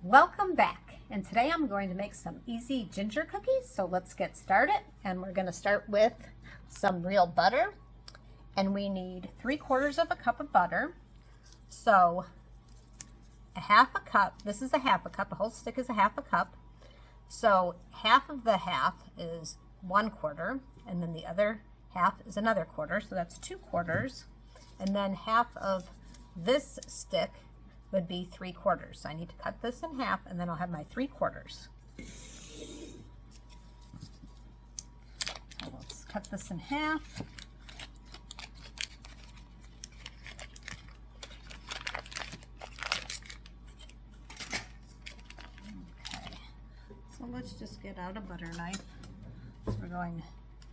Welcome back, and today I'm going to make some easy ginger cookies. So let's get started, and we're going to start with some real butter, and we need 3/4 of a cup of butter. So a half a cup, this is a half a cup, a whole stick is a half a cup. So half of the half is 1/4, and then the other half is another quarter, so that's 2/4, and then half of this stick would be 3/4. So I need to cut this in half, and then I'll have my 3/4. So let's cut this in half. Okay, so let's just get out a butter knife. We're going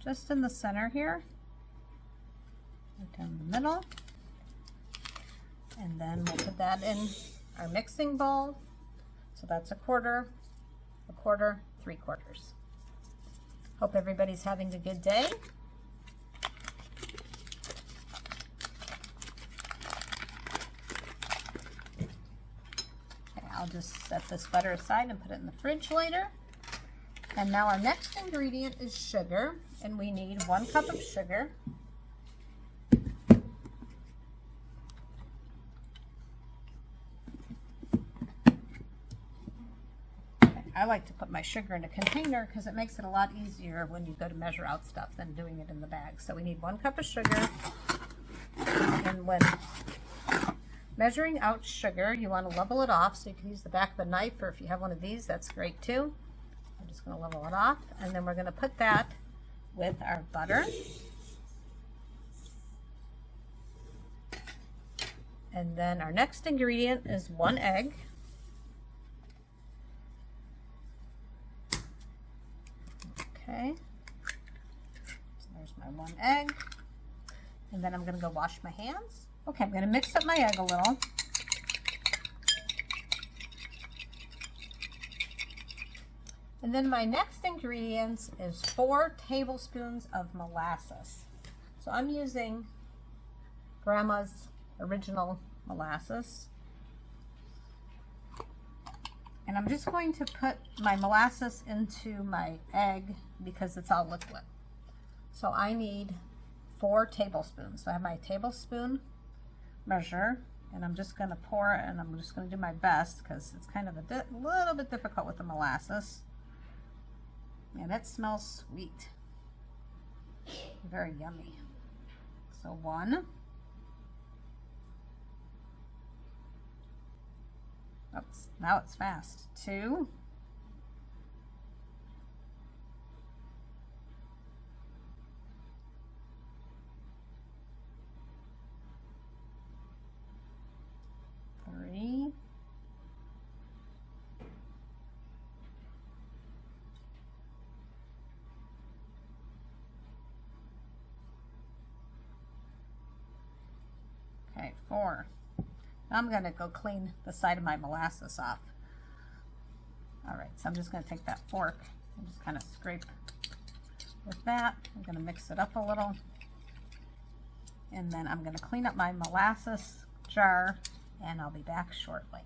just in the center here, right down the middle. And then we'll put that in our mixing bowl. So that's 1/4, 1/4, 3/4. Hope everybody's having a good day. Okay, I'll just set this butter aside and put it in the fridge later. And now our next ingredient is sugar, and we need 1 cup of sugar. I like to put my sugar in a container because it makes it a lot easier when you go to measure out stuff than doing it in the bag. So we need 1 cup of sugar. And when measuring out sugar, you want to level it off. So you can use the back of a knife, or if you have one of these, that's great too. I'm just going to level it off. And then we're going to put that with our butter. And then our next ingredient is 1 egg. Okay, so there's my 1 egg, and then I'm going to go wash my hands. Okay, I'm going to mix up my egg a little. And then my next ingredients is 4 tablespoons of molasses. So I'm using Grandma's original molasses. And I'm just going to put my molasses into my egg because it's all liquid. So I need 4 tablespoons. So I have my tablespoon measure, and I'm just going to pour it, and I'm just going to do my best because it's kind of a little bit difficult with the molasses. And it smells sweet. Very yummy. So 1. Oops, now it's fast. 2. 3. 4. I'm going to go clean the side of my molasses off. Alright, so I'm just going to take that fork and just kind of scrape with that. I'm going to mix it up a little. And then I'm going to clean up my molasses jar, and I'll be back shortly.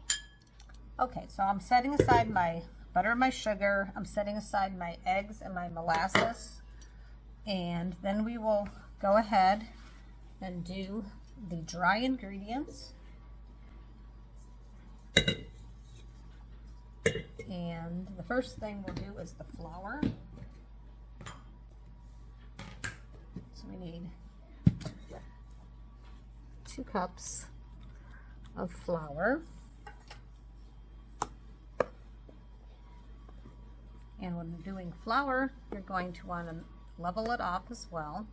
Okay, so I'm setting aside my butter and my sugar. I'm setting aside my eggs and my molasses. And then we will go ahead and do the dry ingredients. And the first thing we'll do is the flour. So we need 2 cups of flour. And when doing flour, you're going to want to level it off as well.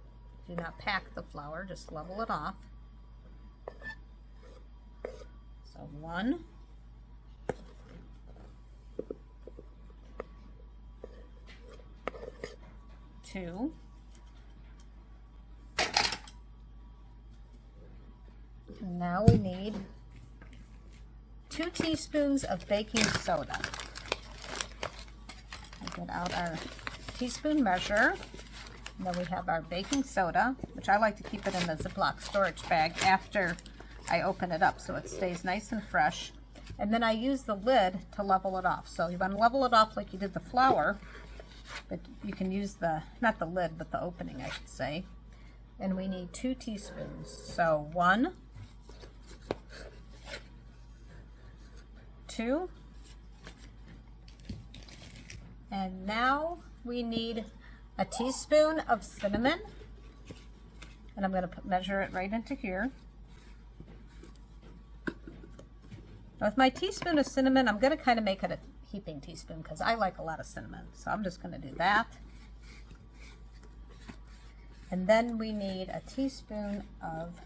Do not pack the flour, just level it off. So 1. 2. And now we need 2 teaspoons of baking soda. Get out our teaspoon measure. And then we have our baking soda, which I like to keep it in the Ziploc storage bag after I open it up so it stays nice and fresh. And then I use the lid to level it off. So you want to level it off like you did the flour, but you can use not the lid, but the opening, I should say. And we need 2 teaspoons. So 1, 2, and now we need a teaspoon of cinnamon. And I'm going to measure it right into here. With my teaspoon of cinnamon, I'm going to kind of make it a heaping teaspoon because I like a lot of cinnamon. So I'm just going to do that. And then we need a teaspoon of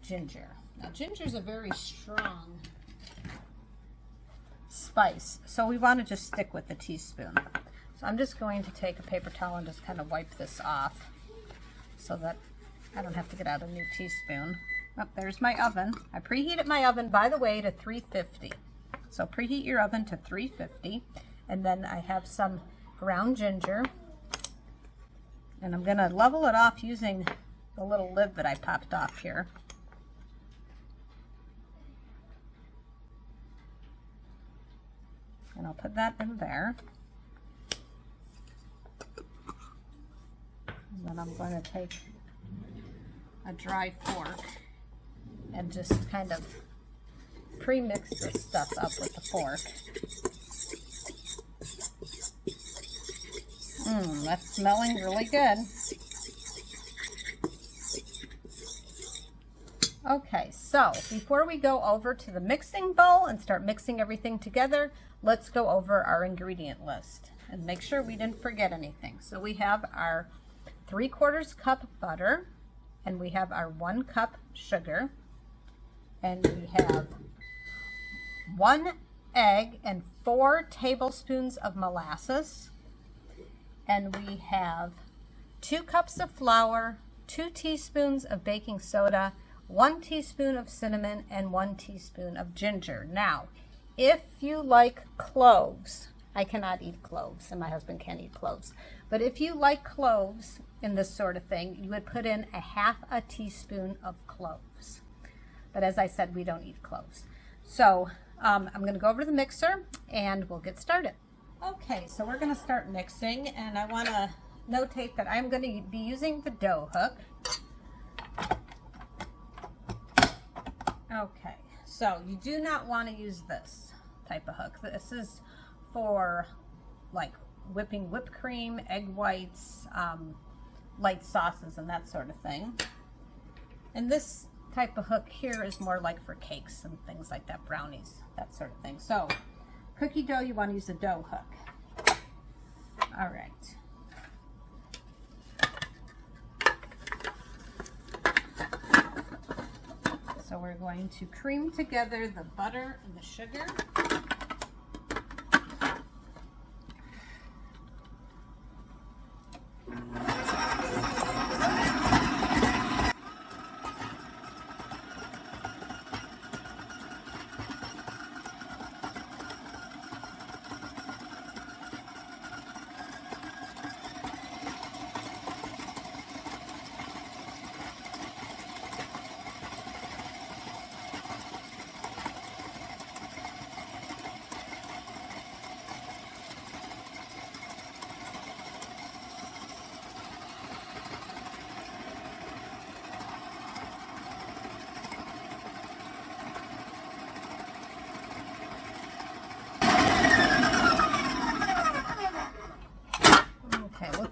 ginger. Now ginger is a very strong spice, so we want to just stick with the teaspoon. So I'm just going to take a paper towel and just kind of wipe this off so that I don't have to get out a new teaspoon. Oh, there's my oven. I preheated my oven, by the way, to 350. So preheat your oven to 350. And then I have some ground ginger. And I'm going to level it off using the little lid that I popped off here. And I'll put that in there. And then I'm going to take a dry fork and just kind of pre-mix this stuff up with the fork. That's smelling really good. Okay, so before we go over to the mixing bowl and start mixing everything together, let's go over our ingredient list and make sure we didn't forget anything. So we have our 3/4 cup butter, and we have our 1 cup sugar, and we have 1 egg and 4 tablespoons of molasses, and we have 2 cups of flour, 2 teaspoons of baking soda, 1 teaspoon of cinnamon, and 1 teaspoon of ginger. Now, if you like cloves, I cannot eat cloves, and my husband can't eat cloves, but if you like cloves in this sort of thing, you would put in 1/2 teaspoon of cloves. But as I said, we don't eat cloves. So I'm going to go over to the mixer and we'll get started. Okay, so we're going to start mixing, and I want to notate that I'm going to be using the dough hook. Okay, so you do not want to use this type of hook. This is for like whipping whipped cream, egg whites, light sauces, and that sort of thing. And this type of hook here is more like for cakes and things like that, brownies, that sort of thing. So cookie dough, you want to use a dough hook. All right. So we're going to cream together the butter and the sugar.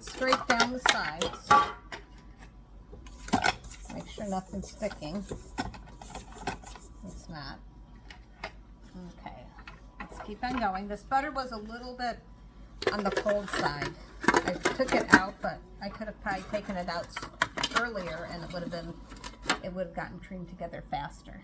Straight down the sides. Make sure nothing's sticking. It's not. Okay, let's keep on going. This butter was a little bit on the cold side. I took it out, but I could have probably taken it out earlier and it would have gotten creamed together faster.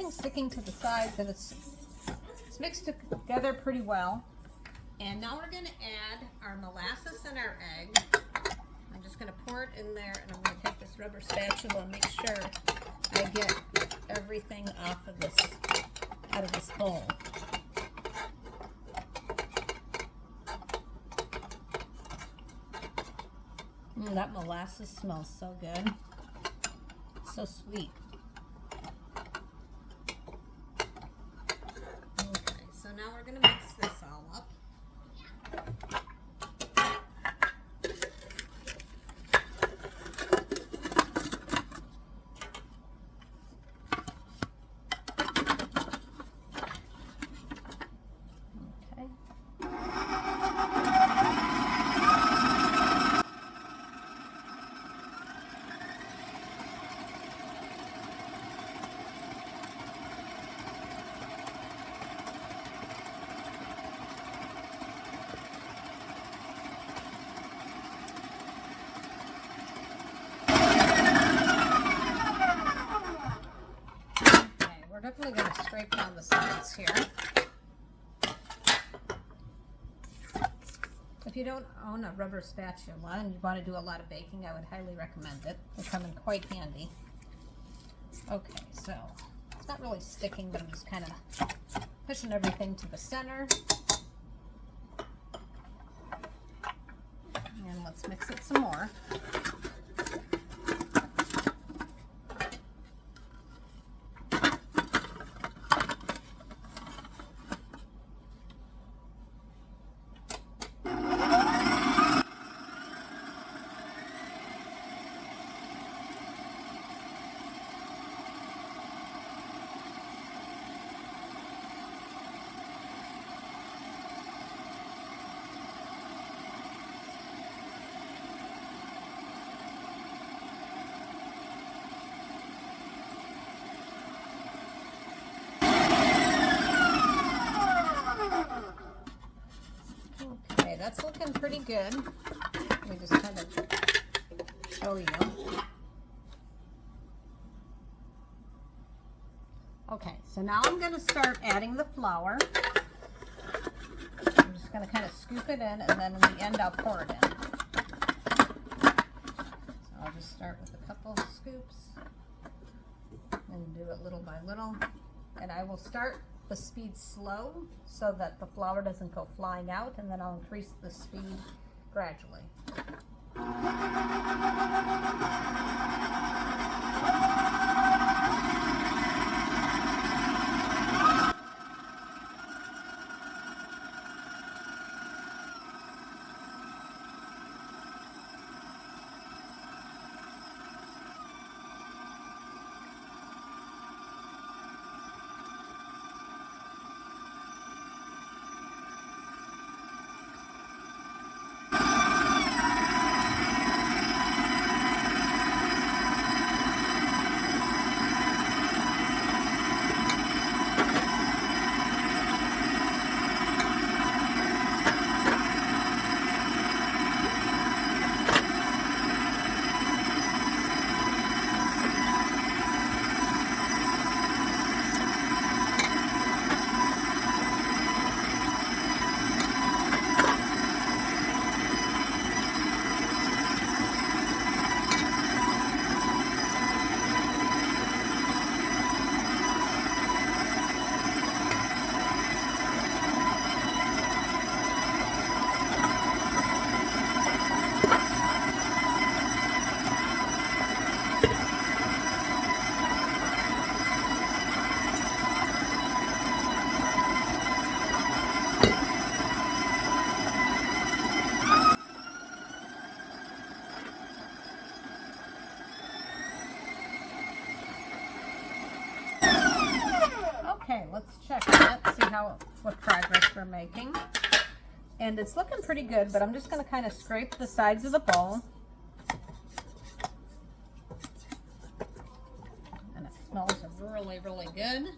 nothing sticking to the sides, and it's mixed together pretty well. And now we're going to add our molasses and our egg. I'm just going to pour it in there, and I'm going to take this rubber spatula and make sure I get everything off of this, out of this bowl. That molasses smells so good. So sweet. Okay, so now we're going to mix this all up. We're definitely going to scrape down the sides here. If you don't own a rubber spatula and you want to do a lot of baking, I would highly recommend it. They come in quite handy. Okay, so it's not really sticking, but I'm just kind of pushing everything to the center. And let's mix it some more. That's looking pretty good. Let me just kind of show you. Okay, so now I'm going to start adding the flour. I'm just going to kind of scoop it in, and then in the end I'll pour it in. So I'll just start with a couple of scoops and do it little by little. And I will start the speed slow so that the flour doesn't go flying out, and then I'll increase the speed gradually. Okay, let's check it, see what progress we're making. And it's looking pretty good, but I'm just going to kind of scrape the sides of the bowl. And it smells really, really good.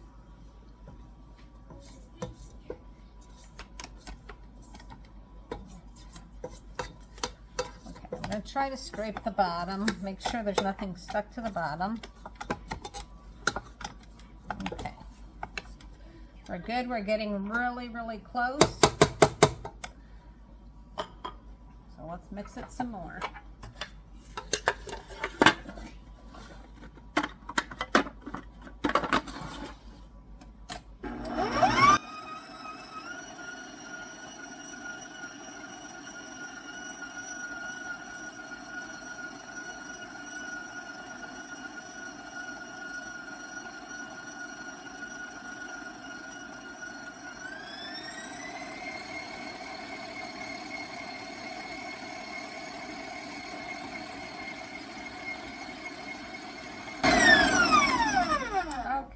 Okay, I'm going to try to scrape the bottom, make sure there's nothing stuck to the bottom. Okay. We're good. We're getting really, really close. So let's mix it some more.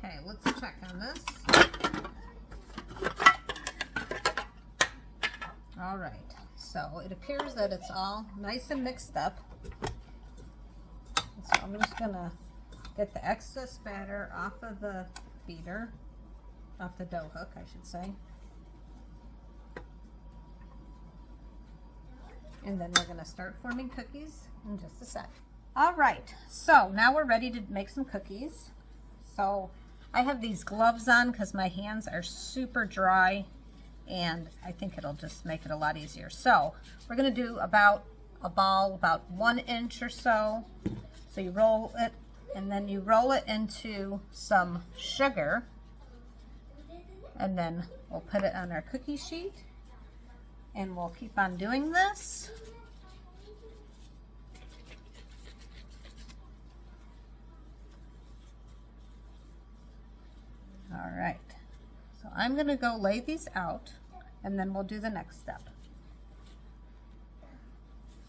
Okay, let's check on this. All right, so it appears that it's all nice and mixed up. So I'm just gonna get the excess batter off of the beater, off the dough hook, I should say. And then we're gonna start forming cookies in just a sec. All right, so now we're ready to make some cookies. So I have these gloves on because my hands are super dry, and I think it'll just make it a lot easier. So we're gonna do about a ball about 1 inch or so. So you roll it, and then you roll it into some sugar, and then we'll put it on our cookie sheet, and we'll keep on doing this. All right, so I'm gonna go lay these out, and then we'll do the next step.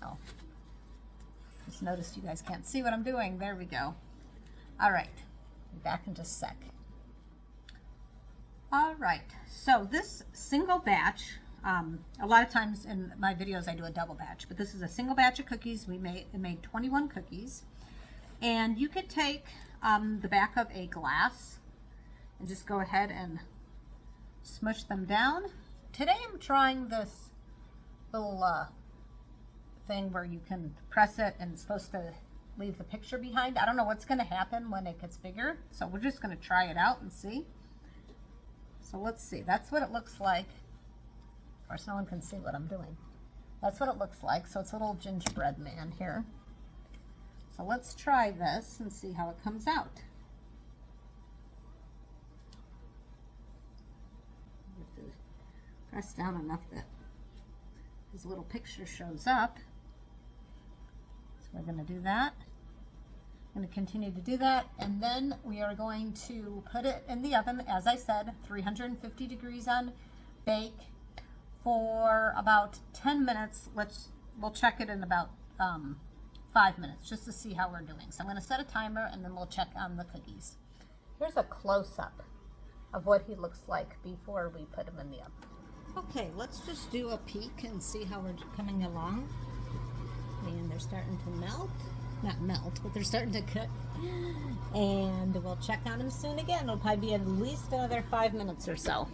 Oh, just noticed you guys can't see what I'm doing. There we go. All right, be back in just a sec. All right, so this single batch, a lot of times in my videos I do a double batch, but this is a single batch of cookies. We made 21 cookies, and you could take the back of a glass and just go ahead and smush them down. Today I'm trying this little thing where you can press it and it's supposed to leave the picture behind. I don't know what's going to happen when it gets bigger, so we're just going to try it out and see. So let's see, that's what it looks like. Of course, no one can see what I'm doing. That's what it looks like. So it's a little gingerbread man here. So let's try this and see how it comes out. Press down enough that his little picture shows up. So we're going to do that. I'm going to continue to do that, and then we are going to put it in the oven, as I said, 350 degrees on bake for about 10 minutes. We'll check it in about 5 minutes just to see how we're doing. So I'm going to set a timer, and then we'll check on the cookies. Here's a close-up of what he looks like before we put him in the oven. Okay, let's just do a peek and see how we're coming along. And they're starting to melt. Not melt, but they're starting to cook. And we'll check on them soon again. It'll probably be at least another 5 minutes or so.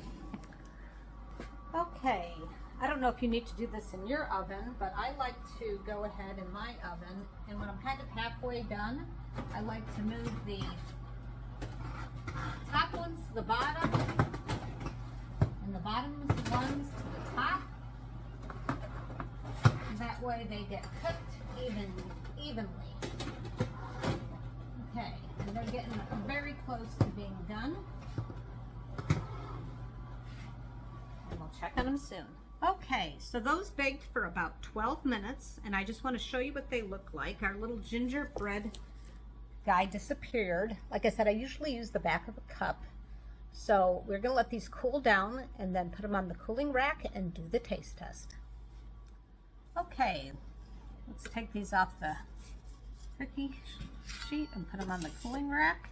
Okay, I don't know if you need to do this in your oven, but I like to go ahead in my oven, and when I'm kind of halfway done, I like to move the top ones to the bottom, and the bottom ones to the top. That way they get cooked evenly. Okay, and they're getting very close to being done. And we'll check on them soon. Okay, so those baked for about 12 minutes, and I just want to show you what they look like. Our little gingerbread guy disappeared. Like I said, I usually use the back of a cup. So we're going to let these cool down and then put them on the cooling rack and do the taste test. Okay, let's take these off the cookie sheet and put them on the cooling rack.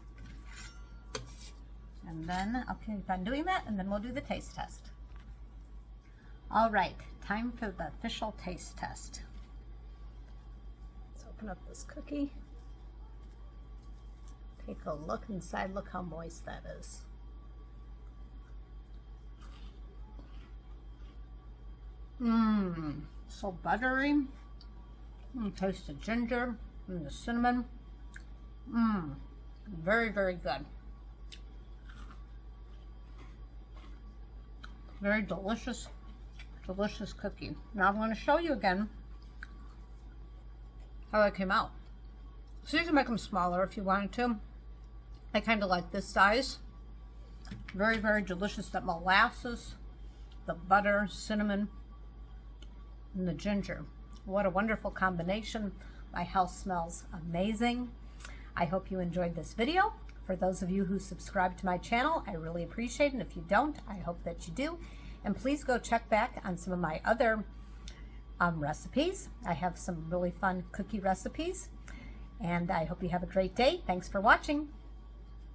And then I'll keep on doing that, and then we'll do the taste test. All right, time for the official taste test. Let's open up this cookie. Take a look inside. Look how moist that is. Mmm, so buttery. Taste the ginger and the cinnamon. Mmm, very, very good. Very delicious, delicious cookie. Now I'm going to show you again how it came out. So you can make them smaller if you wanted to. I kind of like this size. Very, very delicious. That molasses, the butter, cinnamon, and the ginger. What a wonderful combination. My house smells amazing. I hope you enjoyed this video. For those of you who subscribe to my channel, I really appreciate it. And if you don't, I hope that you do. And please go check back on some of my other recipes. I have some really fun cookie recipes. And I hope you have a great day. Thanks for watching.